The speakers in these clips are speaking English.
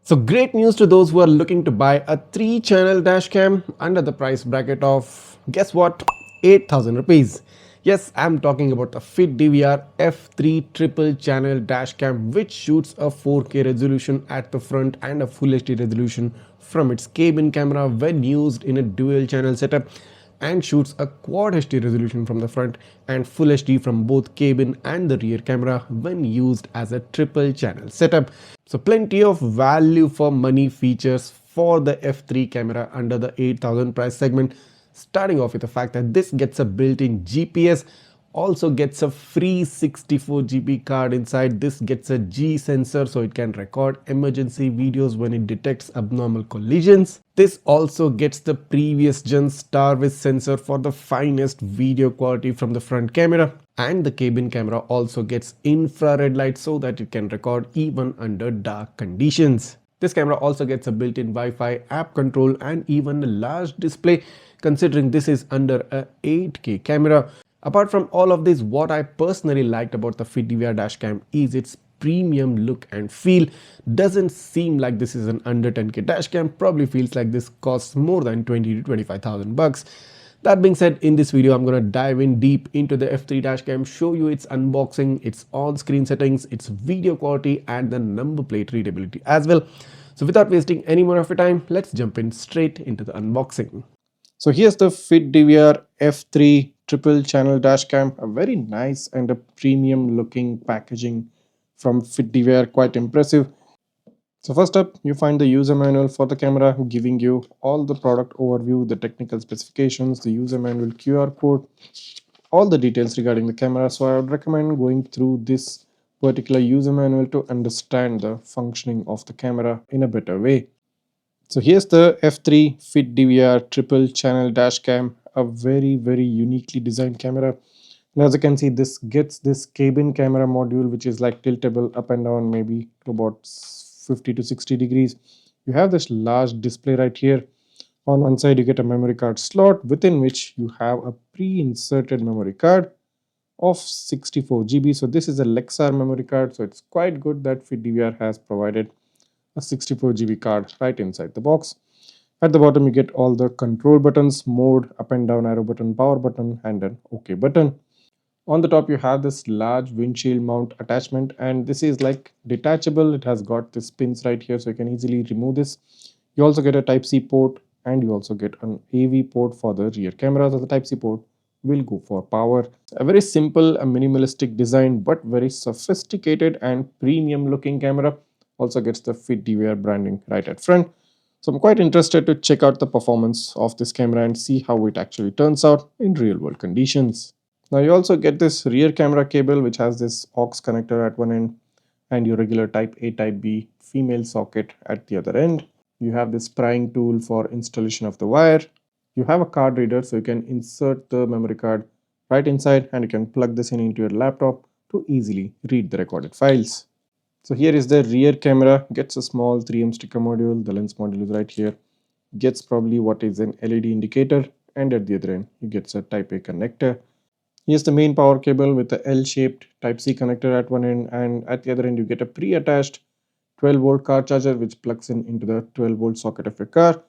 So great news to those who are looking to buy a 3-channel dashcam under the price bracket of, guess what, 8,000 rupees. Yes, I'm talking about the FitDVR F3 triple channel dashcam, which shoots a 4K resolution at the front and a Full HD resolution from its cabin camera when used in a dual channel setup, and shoots a quad HD resolution from the front and Full HD from both cabin and the rear camera when used as a triple channel setup. So plenty of value for money features for the F3 camera under the 8,000 price segment, starting off with the fact that this gets a built-in GPS, also gets a free 64 GB card inside. This gets a G sensor so it can record emergency videos when it detects abnormal collisions. This also gets the previous gen StarVis sensor for the finest video quality from the front camera, and the cabin camera also gets infrared light so that it can record even under dark conditions. This camera also gets a built-in Wi-Fi, app control, and even a large display, considering this is under a 8K camera. Apart from all of this, what I personally liked about the FitDVR dashcam is its premium look and feel. Doesn't seem like this is an under 10K dashcam, probably feels like this costs more than 20 to 25,000 bucks. That being said, in this video I'm going to dive in deep into the F3 dashcam, show you its unboxing, its on-screen settings, its video quality, and the number plate readability as well. So without wasting any more of your time, let's jump in straight into the unboxing. So here's the FitDVR F3 triple channel dashcam, a very nice and a premium looking packaging from FitDVR, quite impressive. So first up, you find the user manual for the camera, giving you all the product overview, the technical specifications, the user manual QR code, all the details regarding the camera. So I would recommend going through this particular user manual to understand the functioning of the camera in a better way. So here's the F3 FitDVR triple channel dashcam, a very uniquely designed camera. And as you can see, this gets this cabin camera module, which is like tiltable up and down, maybe to about 50 to 60 degrees. You have this large display right here. On one side, you get a memory card slot within which you have a pre-inserted memory card of 64 GB. So this is a Lexar memory card. So it's quite good that FitDVR has provided a 64 GB card right inside the box. At the bottom, you get all the control buttons: mode, up and down arrow button, power button, and an OK button. On the top, you have this large windshield mount attachment, and this is like detachable. It has got these pins right here, so you can easily remove this. You also get a Type-C port, and you also get an AV port for the rear camera. So the Type-C port will go for power. A very simple and minimalistic design, but very sophisticated and premium looking camera. Also gets the FitDVR branding right at front. So I'm quite interested to check out the performance of this camera and see how it actually turns out in real world conditions. Now you also get this rear camera cable, which has this aux connector at one end and your regular type A type B female socket at the other end. You have this prying tool for installation of the wire. You have a card reader, so you can insert the memory card right inside and you can plug this in into your laptop to easily read the recorded files. So here is the rear camera, gets a small 3M sticker module. The lens module is right here. Gets probably what is an LED indicator, and at the other end you get a type A connector. Here's the main power cable with the L-shaped Type-C connector at one end, and at the other end you get a pre-attached 12-volt car charger which plugs in into the 12-volt socket of your car.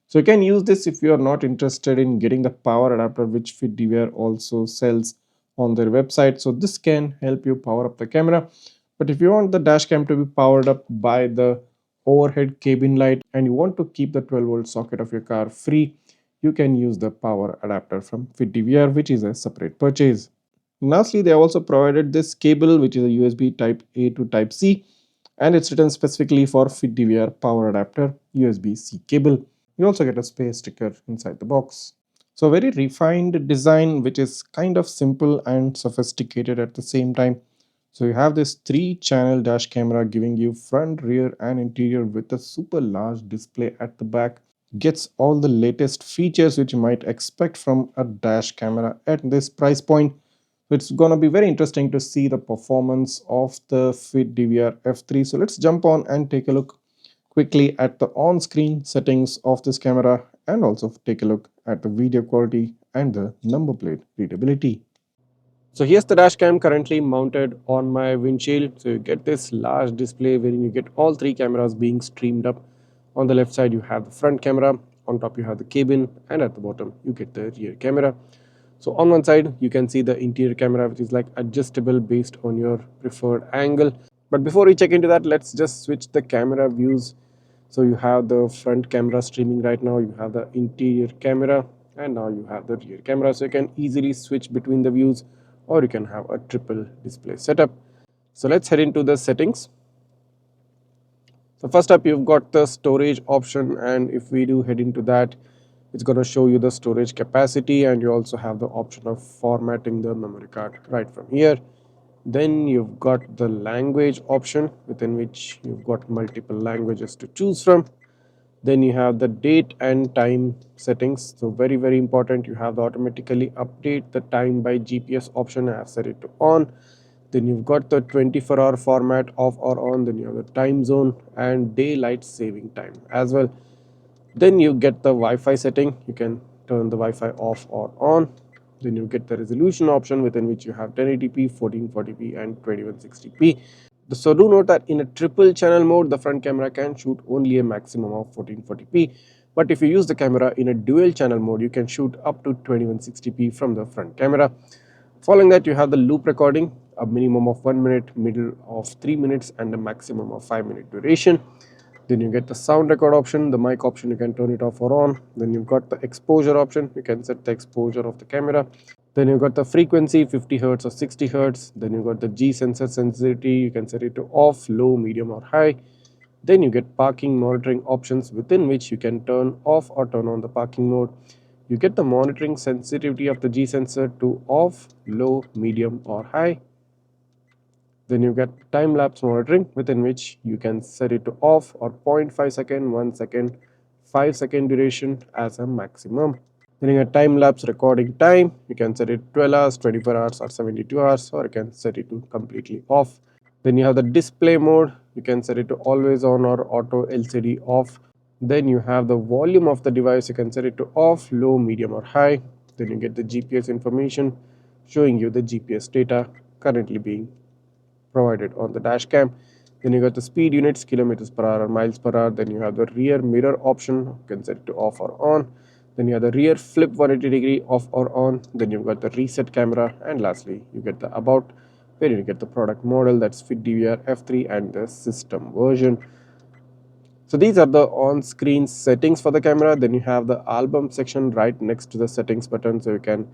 So you can use this if you are not interested in getting the power adapter, which FitDVR also sells on their website. So this can help you power up the camera. But if you want the dash cam to be powered up by the overhead cabin light and you want to keep the 12-volt socket of your car free, you can use the power adapter from FitDVR, which is a separate purchase. Lastly, they also provided this cable, which is a USB type A to type C, and it's written specifically for FitDVR power adapter USB-C cable. You also get a space sticker inside the box. So very refined design, which is kind of simple and sophisticated at the same time. So you have this 3-channel dash camera giving you front, rear, and interior with a super large display at the back. Gets all the latest features which you might expect from a dash camera at this price point. So it's going to be very interesting to see the performance of the FitDVR F3. So let's jump on and take a look quickly at the on-screen settings of this camera and also take a look at the video quality and the number plate readability. So here's the dash cam currently mounted on my windshield. So you get this large display wherein you get all three cameras being streamed up. On the left side you have the front camera, on top you have the cabin, and at the bottom you get the rear camera. So on one side you can see the interior camera, which is like adjustable based on your preferred angle. But before we check into that, let's just switch the camera views. So you have the front camera streaming right now, you have the interior camera, and now you have the rear camera. So you can easily switch between the views, or you can have a triple display setup. So let's head into the settings. So first up you've got the storage option, and if we do head into that, it's going to show you the storage capacity, and you also have the option of formatting the memory card right from here. Then you've got the language option, within which you've got multiple languages to choose from. Then you have the date and time settings. So very important, you have the automatically update the time by GPS option. I have set it to on. Then you've got the 24-hour format off or on. Then you have the time zone and daylight saving time as well. Then you get the Wi-Fi setting. You can turn the Wi-Fi off or on. Then you get the resolution option, within which you have 1080p, 1440p and 2160p. So do note that in a triple channel mode, the front camera can shoot only a maximum of 1440p. But if you use the camera in a dual channel mode, you can shoot up to 2160p from the front camera. Following that, you have the loop recording, a minimum of 1 minute, middle of 3 minutes, and a maximum of 5-minute duration. Then you get the sound record option, the mic option, you can turn it off or on. Then you've got the exposure option, you can set the exposure of the camera. Then you've got the frequency, 50 Hz or 60 Hz. Then you've got the G sensor sensitivity, you can set it to off, low, medium or high. Then you get parking monitoring options, within which you can turn off or turn on the parking mode. You get the monitoring sensitivity of the G sensor to off, low, medium or high. Then you get time-lapse monitoring, within which you can set it to off or 0.5 second, 1 second, 5 second duration as a maximum. Then you get time-lapse recording time. You can set it 12 hours, 24 hours or 72 hours, or you can set it to completely off. Then you have the display mode. You can set it to always on or auto LCD off. Then you have the volume of the device. You can set it to off, low, medium or high. Then you get the GPS information, showing you the GPS data currently being provided on the dash cam. Then you got the speed units, kilometers per hour or miles per hour. Then you have the rear mirror option, you can set it to off or on. Then you have the rear flip 180 degree off or on. Then you've got the reset camera, and lastly you get the about, where you get the product model, that's FitDVR F3 and the system version. So these are the on-screen settings for the camera. Then you have the album section right next to the settings button, so you can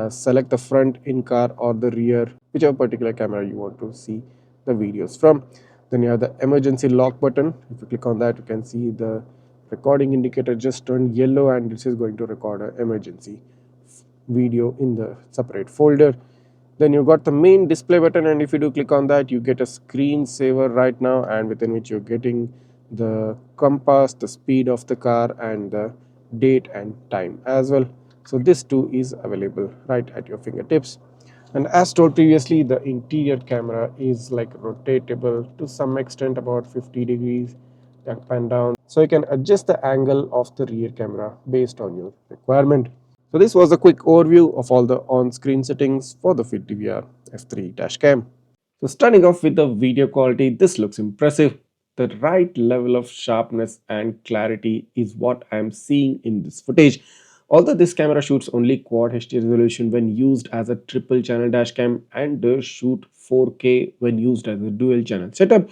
select the front, in-car or the rear, whichever particular camera you want to see the videos from. Then you have the emergency lock button. If you click on that, you can see the recording indicator just turned yellow, and this is going to record an emergency video in the separate folder. Then you got the main display button, and if you do click on that, you get a screensaver right now, and within which you're getting the compass, the speed of the car and the date and time as well. So this too is available right at your fingertips. And as told previously, the interior camera is like rotatable to some extent, about 50 degrees up and down, so you can adjust the angle of the rear camera based on your requirement. So this was a quick overview of all the on-screen settings for the FitDVR F3 dashcam. So starting off with the video quality, this looks impressive. The right level of sharpness and clarity is what I am seeing in this footage. Although this camera shoots only Quad HD resolution when used as a triple channel dashcam, and does shoot 4K when used as a dual channel setup,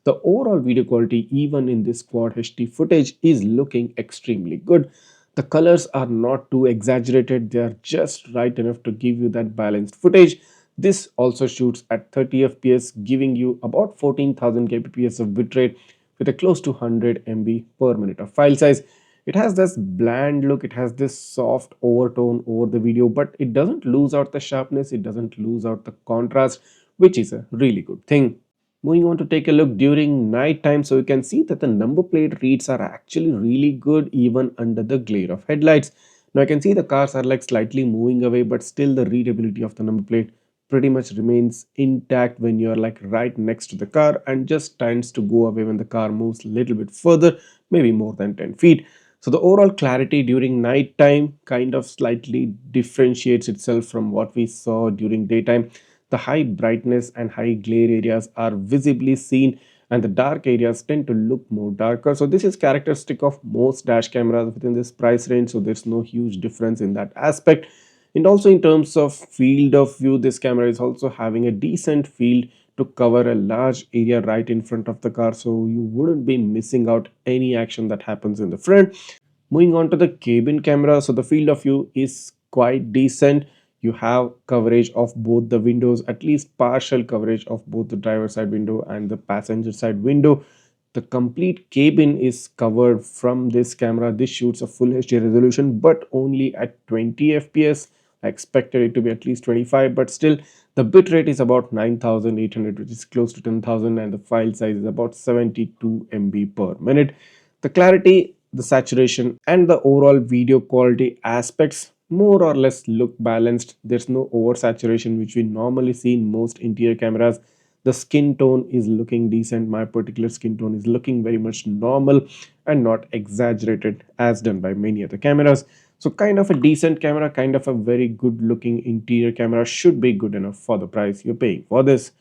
the overall video quality even in this Quad HD footage is looking extremely good. The colors are not too exaggerated, they are just right enough to give you that balanced footage. This also shoots at 30 fps, giving you about 14,000 kbps of bitrate with a close to 100 MB per minute of file size. It has this bland look, it has this soft overtone over the video, but it doesn't lose out the sharpness, it doesn't lose out the contrast, which is a really good thing. Moving on to take a look during night time, so you can see that the number plate reads are actually really good even under the glare of headlights. Now I can see the cars are like slightly moving away, but still the readability of the number plate pretty much remains intact when you are like right next to the car, and just tends to go away when the car moves a little bit further, maybe more than 10 feet. So the overall clarity during night time kind of slightly differentiates itself from what we saw during daytime. The high brightness and high glare areas are visibly seen, and the dark areas tend to look more darker. So this is characteristic of most dash cameras within this price range. So there's no huge difference in that aspect. And also in terms of field of view, this camera is also having a decent field to cover a large area right in front of the car, so you wouldn't be missing out any action that happens in the front. Moving on to the cabin camera, so the field of view is quite decent. You have coverage of both the windows, at least partial coverage of both the driver side window and the passenger side window. The complete cabin is covered from this camera. This shoots a full HD resolution, but only at 20 fps. I expected it to be at least 25, but still the bitrate is about 9800, which is close to 10,000, and the file size is about 72 MB per minute. The clarity, the saturation, and the overall video quality aspects more or less look balanced. There's no oversaturation, which we normally see in most interior cameras. The skin tone is looking decent. My particular skin tone is looking very much normal and not exaggerated as done by many other cameras. So kind of a decent camera, kind of a very good looking interior camera should be good enough for the price you're paying for this.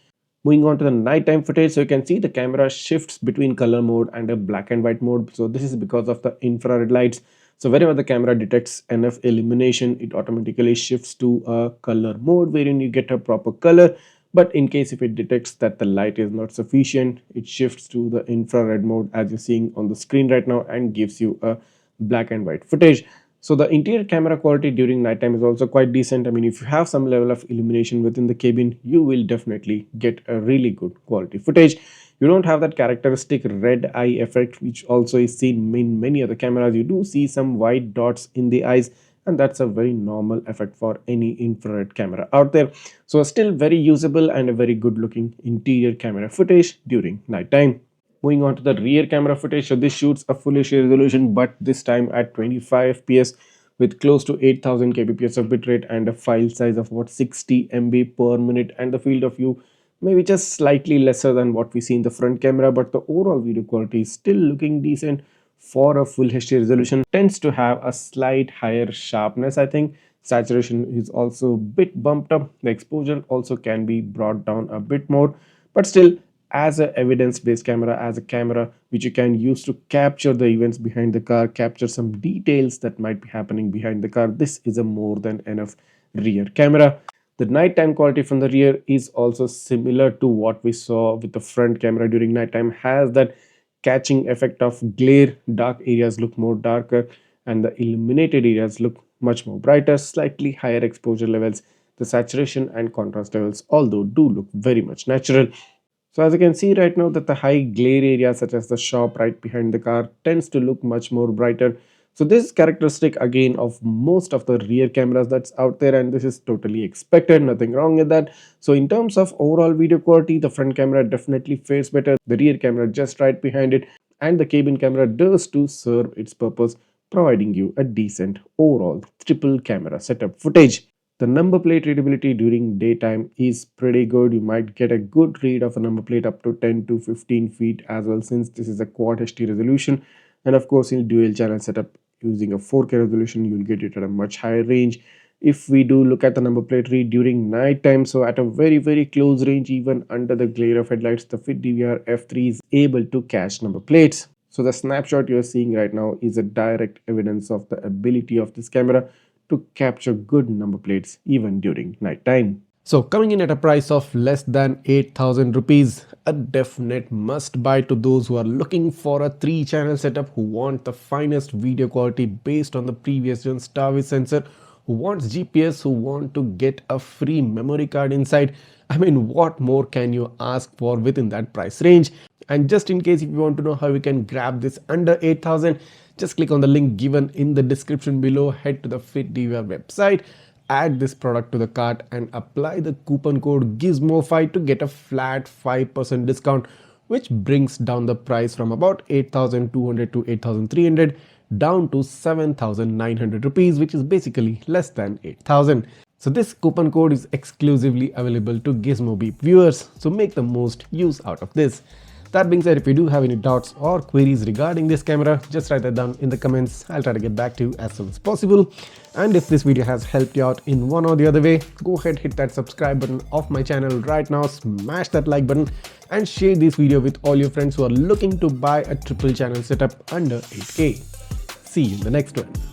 Moving on to the nighttime footage, so you can see the camera shifts between color mode and a black and white mode. So this is because of the infrared lights. So wherever the camera detects enough illumination, it automatically shifts to a color mode wherein you get a proper color. But in case if it detects that the light is not sufficient, it shifts to the infrared mode as you're seeing on the screen right now and gives you a black and white footage. So the interior camera quality during nighttime is also quite decent. I mean, if you have some level of illumination within the cabin, you will definitely get a really good quality footage. You don't have that characteristic red eye effect, which also is seen in many other cameras. You do see some white dots in the eyes, and that's a very normal effect for any infrared camera out there. So still very usable and a very good looking interior camera footage during nighttime. Moving on to the rear camera footage, so this shoots a full HD resolution, but this time at 25 fps with close to 8000 kbps of bitrate and a file size of about 60 MB per minute, and the field of view maybe just slightly lesser than what we see in the front camera, but the overall video quality is still looking decent for a full HD resolution. Tends to have a slight higher sharpness, I think. Saturation is also a bit bumped up. The exposure also can be brought down a bit more, but still, as a evidence-based camera, as a camera which you can use to capture the events behind the car, capture some details that might be happening behind the car, this is a more than enough rear camera. The nighttime quality from the rear is also similar to what we saw with the front camera during nighttime. Has that catching effect of glare. Dark areas look more darker and the illuminated areas look much more brighter. Slightly higher exposure levels. The saturation and contrast levels although do look very much natural. So as you can see right now that the high glare area such as the shop right behind the car tends to look much more brighter. So this is characteristic again of most of the rear cameras that's out there, and this is totally expected, nothing wrong with that. So in terms of overall video quality, the front camera definitely fares better, the rear camera just right behind it, and the cabin camera does to serve its purpose, providing you a decent overall triple camera setup footage. The number plate readability during daytime is pretty good. You might get a good read of a number plate up to 10 to 15 feet as well, since this is a quad HD resolution. And of course, in dual channel setup using a 4K resolution, you'll get it at a much higher range. If we do look at the number plate read during night time, so at a very close range, even under the glare of headlights, the FitDVR F3 is able to catch number plates. So the snapshot you're seeing right now is a direct evidence of the ability of this camera to capture good number plates even during night time. So coming in at a price of less than 8,000 rupees, a definite must buy to those who are looking for a 3-channel setup, who want the finest video quality based on the previous gen Starvis sensor, who wants GPS, who want to get a free memory card inside. I mean, what more can you ask for within that price range? And just in case if you want to know how you can grab this under 8,000, just click on the link given in the description below, head to the FitDVR website, add this product to the cart and apply the coupon code Gizmo5 to get a flat 5% discount, which brings down the price from about 8,200 to 8,300 down to 7,900 rupees, which is basically less than 8,000. So this coupon code is exclusively available to Gizmobeep viewers, so make the most use out of this. That being said, if you do have any doubts or queries regarding this camera, just write that down in the comments. I'll try to get back to you as soon as possible. And if this video has helped you out in one or the other way, go ahead, hit that subscribe button of my channel right now, smash that like button and share this video with all your friends who are looking to buy a triple channel setup under 8K. See you in the next one.